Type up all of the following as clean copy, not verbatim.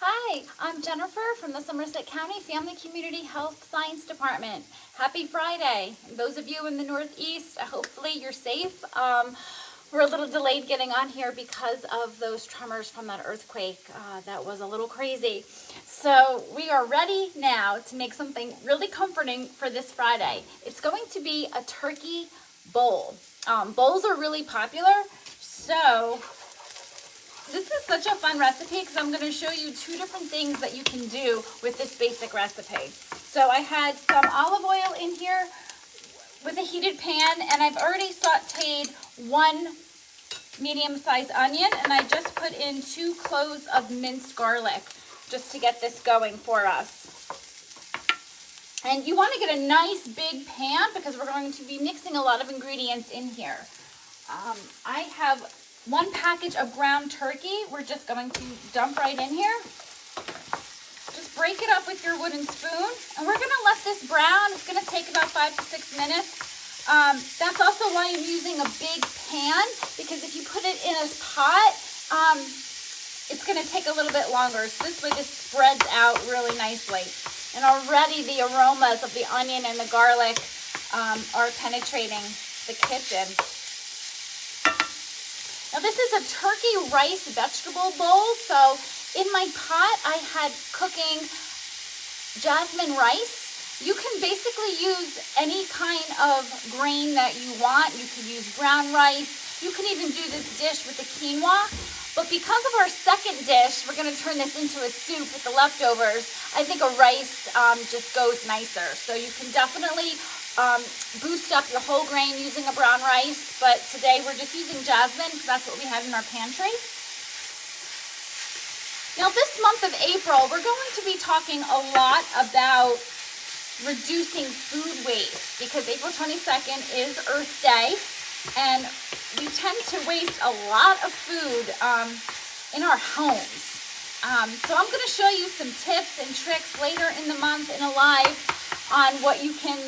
Hi, I'm Jennifer from the Somerset County Family Community Health Science Department. Happy Friday. And those of you in the Northeast, hopefully you're safe. We're a little delayed getting on here because of those tremors from that earthquake. That was a little crazy. So we are ready now to make something really comforting for this Friday. It's going to be a turkey bowl. Bowls are really popular, so this is such a fun recipe because I'm going to show you two different things that you can do with this basic recipe. So I had some olive oil in here with a heated pan, and I've already sauteed one medium-sized onion, and I just put in 2 cloves of minced garlic just to get this going for us. And you want to get a nice big pan because we're going to be mixing a lot of ingredients in here. I have 1 package of ground turkey. We're just going to dump right in here. Just break it up with your wooden spoon, and we're going to let this brown. It's going to take about 5 to 6 minutes. That's also why I'm using a big pan, because if you put it in a pot, it's going to take a little bit longer. So this way this spreads out really nicely. And already the aromas of the onion and the garlic are penetrating the kitchen. Now this is a turkey rice vegetable bowl. So in my pot I had cooking jasmine rice. You can basically use any kind of grain that you want. You could use brown rice. You can even do this dish with the quinoa. But because of our second dish, we're going to turn this into a soup with the leftovers. I think a rice just goes nicer. So you can definitely boost up your whole grain using a brown rice. But today we're just using jasmine because that's what we have in our pantry. Now this month of April, we're going to be talking a lot about reducing food waste because April 22nd is Earth Day, and we tend to waste a lot of food in our homes. So I'm going to show you some tips and tricks later in the month in a live on what you can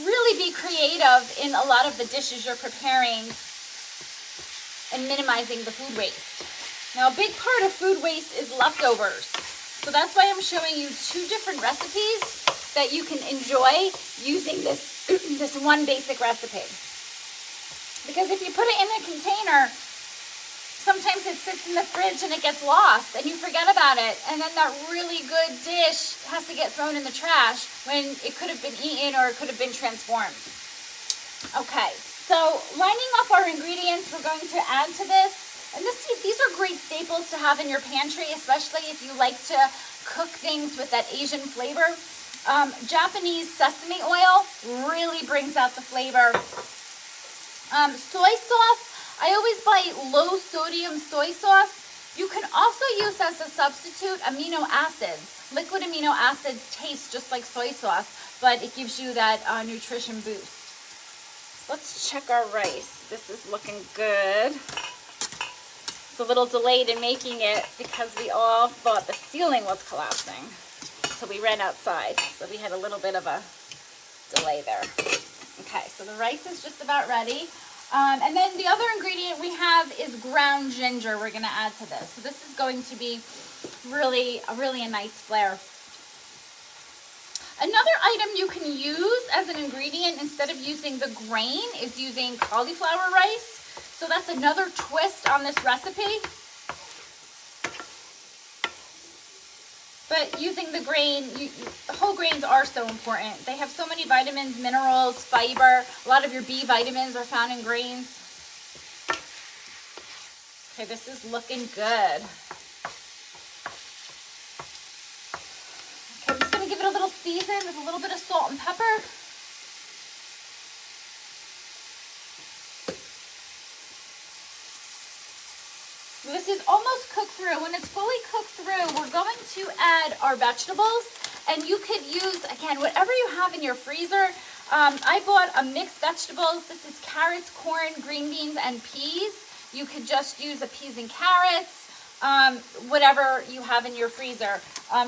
really be creative in a lot of the dishes you're preparing and minimizing the food waste. Now a big part of food waste is leftovers. So that's why I'm showing you 2 different recipes that you can enjoy using this, this one basic recipe. Because if you put it in a container, sometimes it sits in the fridge and it gets lost and you forget about it. And then that really good dish has to get thrown in the trash when it could have been eaten or it could have been transformed. Okay, so lining up our ingredients we're going to add to this. And these are great staples to have in your pantry, especially if you like to cook things with that Asian flavor. Japanese sesame oil really brings out the flavor. Soy sauce, I always buy low sodium soy sauce. You can also use as a substitute amino acids. Liquid amino acids taste just like soy sauce, but it gives you that nutrition boost. Let's check our rice. This is looking good. It's a little delayed in making it because we all thought the ceiling was collapsing. So we ran outside, so we had a little bit of a delay there. Okay, so the rice is just about ready. And then the other ingredient we have is ground ginger we're going to add to this. So this is going to be really a nice flair. Another item you can use as an ingredient instead of using the grain is using cauliflower rice. So that's another twist on this recipe. But using the grain, whole grains are so important. They have so many vitamins, minerals, fiber. A lot of your B vitamins are found in grains. Okay, this is looking good. Okay, I'm just going to give it a little season with a little bit of salt and pepper. This is almost cooked through. When it's fully cooked through, we're going to add our vegetables. And you could use, again, whatever you have in your freezer. I bought a mixed vegetables. This is carrots, corn, green beans, and peas. You could just use a peas and carrots, whatever you have in your freezer.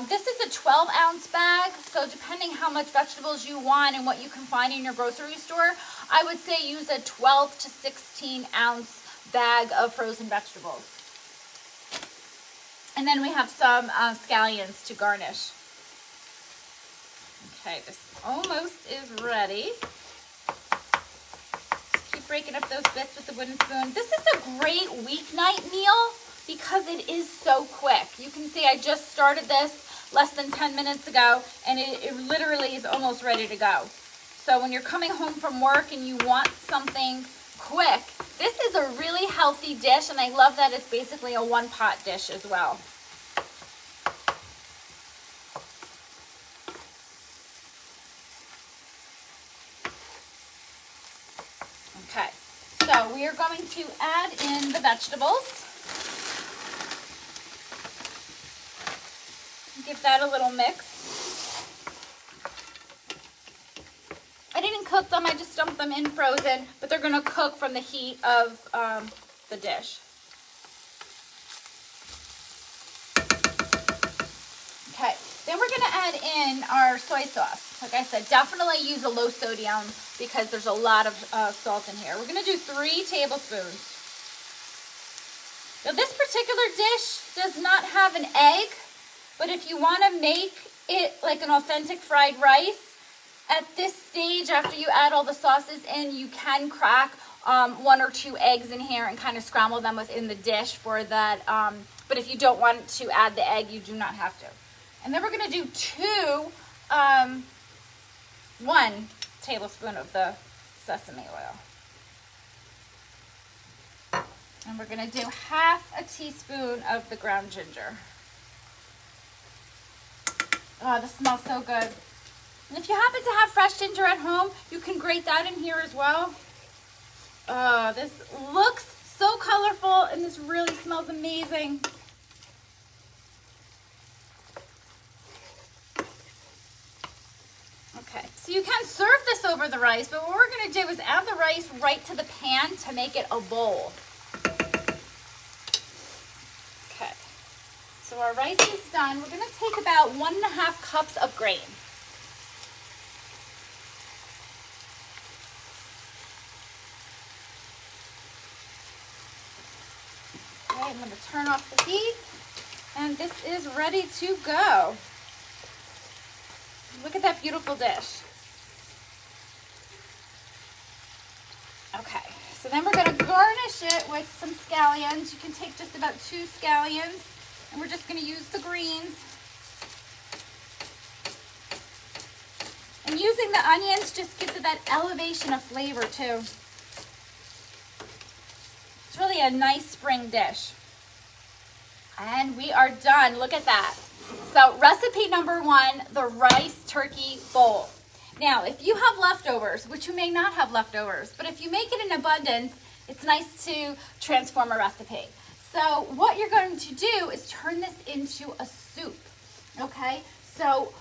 This is a 12-ounce bag, so depending how much vegetables you want and what you can find in your grocery store, I would say use a 12 to 16-ounce bag of frozen vegetables. And then we have some scallions to garnish. Okay, this almost is ready. Just keep breaking up those bits with the wooden spoon. This is a great weeknight meal because it is so quick. You can see I just started this less than 10 minutes ago, and it literally is almost ready to go. So when you're coming home from work and you want something quick, this is a really healthy dish, and I love that it's basically a one-pot dish as well. Okay, so we are going to add in the vegetables. Give that a little mix. I didn't cook them, I just dumped them in frozen, but they're going to cook from the heat of the dish. Okay, then we're going to add in our soy sauce. Like I said, definitely use a low sodium because there's a lot of salt in here. We're going to do 3 tablespoons. Now this particular dish does not have an egg, but if you want to make it like an authentic fried rice, at this stage, after you add all the sauces in, you can crack 1 or 2 eggs in here and kind of scramble them within the dish for that. But if you don't want to add the egg, you do not have to. And then we're going to do 1 tablespoon of the sesame oil. And we're going to do half a teaspoon of the ground ginger. Oh, this smells so good. And if you happen to have fresh ginger at home, you can grate that in here as well. Oh, this looks so colorful, and this really smells amazing. Okay, so you can serve this over the rice, but what we're going to do is add the rice right to the pan to make it a bowl. Okay, so our rice is done. We're going to take about 1.5 cups of grain. Okay, I'm going to turn off the heat, and this is ready to go. Look at that beautiful dish. Okay, so then we're going to garnish it with some scallions. You can take just about 2 scallions, and we're just going to use the greens. And using the onions just gives it that elevation of flavor too. It's really a nice spring dish. And we are done. Look at that. So recipe number 1, the rice turkey bowl. Now, if you have leftovers, which you may not have leftovers, but if you make it in abundance, it's nice to transform a recipe. So what you're going to do is turn this into a soup, okay? So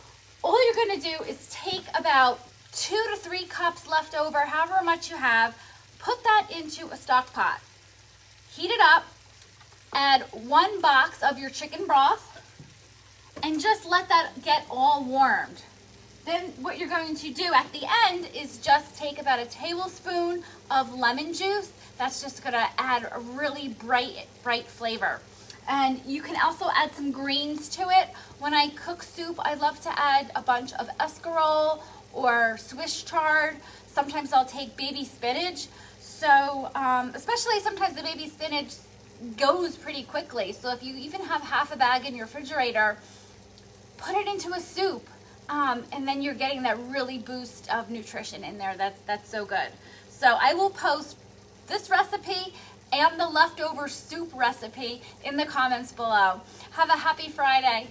all you're going to do is take about 2 to 3 cups left over, however much you have, put that into a stock pot. Heat it up, add 1 box of your chicken broth, and just let that get all warmed. Then what you're going to do at the end is just take about a tablespoon of lemon juice. That's just going to add a really bright flavor. And you can also add some greens to it. When I cook soup, I love to add a bunch of escarole or Swiss chard. Sometimes I'll take baby spinach. So especially sometimes the baby spinach goes pretty quickly. So if you even have half a bag in your refrigerator, put it into a soup. And then you're getting that really boost of nutrition in there. That's so good. So I will post this recipe and the leftover soup recipe in the comments below. Have a happy Friday.